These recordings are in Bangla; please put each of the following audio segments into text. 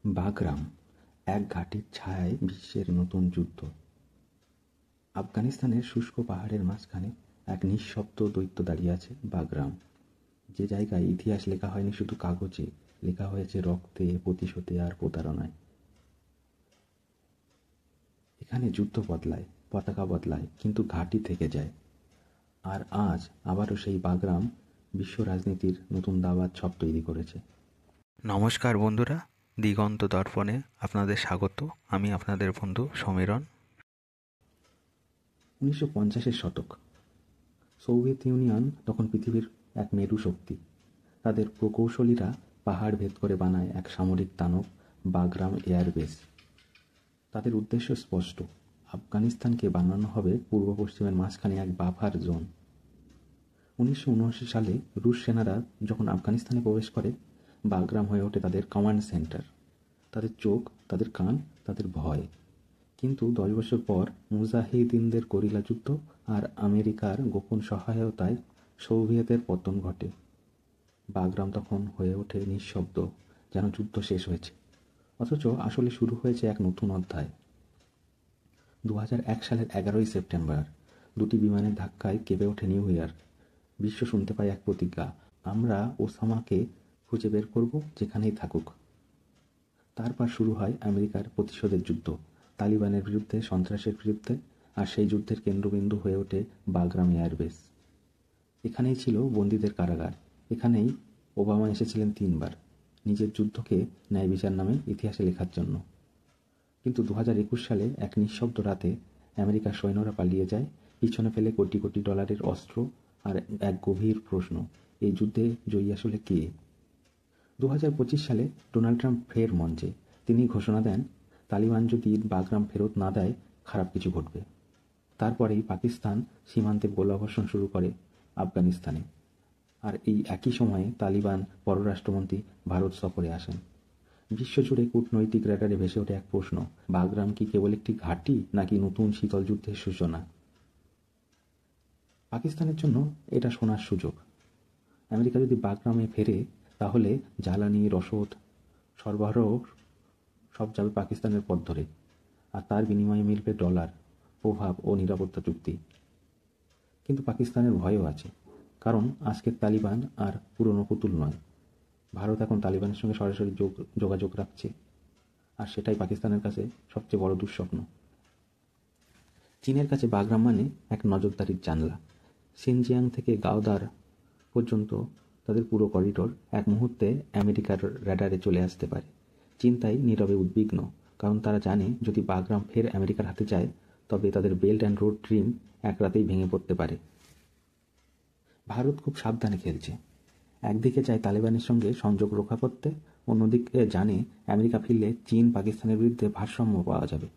বাগরাম, এক ঘাঁটির ছায়ায় বিশ্বের নতুন যুদ্ধ। আফগানিস্তানের শুষ্ক পাহাড়ের মাঝখানে এক নিঃশব্দ দৈত্য দাঁড়িয়ে আছে বাগরাম, যে জায়গায় ইতিহাস লেখা হয়নি শুধু কাগজে, লেখা হয়েছে রক্তে, প্রতিশোধে আর প্রতারণায়। এখানে যুদ্ধ বদলায়, পতাকা বদলায়, কিন্তু ঘাঁটি থেকে যায়। আর আজ আবারও সেই বাগরাম বিশ্ব রাজনীতির নতুন দাবার ছক তৈরি করেছে। নমস্কার বন্ধুরা, দিগন্ত দর্পণে আপনাদের স্বাগত। আমি আপনাদের বন্ধু সমীরণ। 1950-এর শতক। সোভিয়েত ইউনিয়ন তখন পৃথিবীর এক মেরু শক্তি। তাদের প্রকৌশলীরা পাহাড় ভেদ করে বানায় এক সামরিক দানব, বাগরাম এয়ারবেস। তাদের উদ্দেশ্য স্পষ্ট, আফগানিস্তানকে বানানো হবে পূর্ব পশ্চিমের মাঝখানে এক বাফার জোন। 1979 সালে রুশ সেনারা যখন আফগানিস্তানে প্রবেশ করে, বাগরাম হয়ে ওঠে তাদের কমান্ড সেন্টার। তাদের চোখ, তাদের কান, তাদের ভয়। কিন্তু 10 বছর পর মুজাহিদিনদের গরিলা যুদ্ধ আর আমেরিকার গোপন সহায়তায় সোভিয়েতের পতন ঘটে। বাগরাম তখন হয়ে ওঠে নিঃশব্দ, যেন যুদ্ধ শেষ হয়েছে, অথচ আসলে শুরু হয়েছে এক নতুন অধ্যায়। 2001 সালের 11 সেপ্টেম্বর দুটি বিমানের ধাক্কায় কেঁপে ওঠে নিউ ইয়র্ক। বিশ্ব শুনতে পায় এক প্রতিজ্ঞা, আমরা ওসামাকে খুঁজে বের করব, যেখানেই থাকুক। তারপর শুরু হয় আমেরিকার প্রতিশোধের যুদ্ধ, তালিবানের বিরুদ্ধে, সন্ত্রাসের বিরুদ্ধে। আর সেই যুদ্ধের কেন্দ্রবিন্দু হয়ে ওঠে বাগরাম এয়ারবেস। এখানেই ছিল বন্দীদের কারাগার, এখানেই ওবামা এসেছিলেন 3 বার নিজের যুদ্ধকে ন্যায় বিচার নামে ইতিহাসে লেখার জন্য। কিন্তু 2021 সালে এক নিঃশব্দ রাতে আমেরিকার সৈন্যরা পালিয়ে যায়, পিছনে ফেলে কোটি কোটি ডলারের অস্ত্র আর এক গভীর প্রশ্ন, এই যুদ্ধে জয়ী আসলে কে? 2025 সালে ডোনাল্ড ট্রাম্প ফের মঞ্চে। তিনি ঘোষণা দেন, তালিবান যদি বাগরাম ফেরত না দেয়, খারাপ কিছু ঘটবে। তারপরেই পাকিস্তান সীমান্তে গোলাবর্ষণ শুরু করে আফগানিস্তানে। আর এই একই সময়ে তালিবান পররাষ্ট্রমন্ত্রী ভারত সফরে আসেন। বিশ্বজুড়ে কূটনৈতিক রেডারে ভেসে ওঠে এক প্রশ্ন, বাগরাম কি কেবল একটি ঘাঁটি, নাকি নতুন শীতল যুদ্ধের সূচনা? পাকিস্তানের জন্য এটা শোনার সুযোগ। আমেরিকা যদি বাগরামে ফেরে, তাহলে জ্বালানি, রসদ সরবরাহ সব যাবে পাকিস্তানের পথ ধরে, আর তার বিনিময়ে মিলবে ডলার, প্রভাব ও নিরাপত্তা চুক্তি। কিন্তু পাকিস্তানের ভয়ও আছে, কারণ আজকের তালিবান আর পুরনো পুতুল নয়। ভারত এখন তালিবানের সঙ্গে সরাসরি যোগাযোগ রাখছে, আর সেটাই পাকিস্তানের কাছে সবচেয়ে বড় দুঃস্বপ্ন। চীনের কাছে বাগরাম মানে এক নজরদারির জানলা। সিনজিয়াং থেকে গাওদার পর্যন্ত তাদের পুরো করিডোর এক মুহূর্তে আমেরিকার র্যাডারে চলে আসতে পারে। চীন তাই নীরবে উদ্বিগ্ন, কারণ তারা জানে যদি বাগরাম ফের আমেরিকার হাতে যায়, তবে তাদের বেল্ট অ্যান্ড রোড ড্রিম এক রাতেই ভেঙে পড়তে পারে। ভারত খুব সাবধানে খেলছে। একদিকে চায় তালেবানের সঙ্গে সংযোগ রক্ষা করতে, অন্যদিকে জানে আমেরিকা ফিরলে চীন পাকিস্তানের বিরুদ্ধে ভারসাম্য পাওয়া যাবে।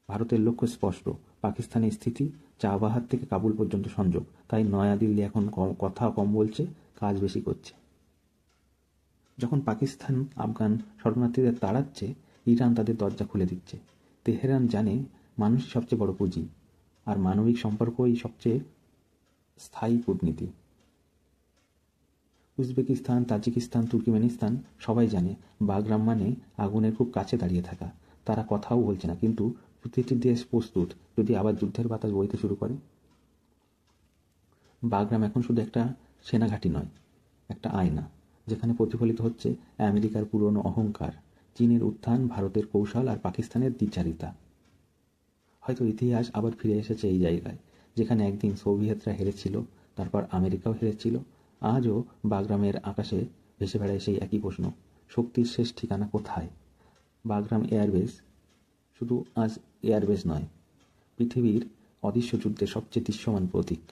ভারতের লক্ষ্য স্পষ্ট, পাকিস্তানের স্থিতি চাবাহার থেকে কাবুল পর্যন্ত সংযোগ। তাই নয়াদিল্লি এখন কথা কম বলছে, কাজ বেশি করছে। যখন পাকিস্তান আফগান শরণার্থীদের তাড়াচ্ছে, ইরান তাদের দরজা খুলে দিচ্ছে। তেহরান জানে মানুষই সবচেয়ে বড় পুঁজি, আর মানবিক সম্পর্কই সবচেয়ে স্থায়ী কূটনীতি। উজবেকিস্তান, তাজিকিস্তান, তুর্কমেনিস্তান সবাই জানে বাগরাম মানে আগুনের খুব কাছে দাঁড়িয়ে থাকা। তারা কথাও বলছে না, কিন্তু প্রতিটি দেশ প্রস্তুত যদি আবার যুদ্ধের বাতাস বইতে শুরু করে। বাগরাম এখন শুধু একটা সেনাঘাঁটি নয়, একটা আয়না, যেখানে প্রতিফলিত হচ্ছে আমেরিকার পুরনো অহংকার, চীনের উত্থান, ভারতের কৌশল আর পাকিস্তানের দ্বিচারিতা। হয়তো ইতিহাস আবার ফিরে এসেছে এই জায়গায়, যেখানে একদিন সোভিয়েতরা হেরেছিল, তারপর আমেরিকাও হেরেছিল। আজও বাগরামের আকাশে ভেসে বেড়ায় সেই একই প্রশ্ন, শক্তির শেষ ঠিকানা কোথায়? বাগরাম এয়ারবেস শুধু আজ এয়ারবেস নয়, পৃথিবীর অদৃশ্য যুদ্ধের সবচেয়ে দৃশ্যমান প্রতীক।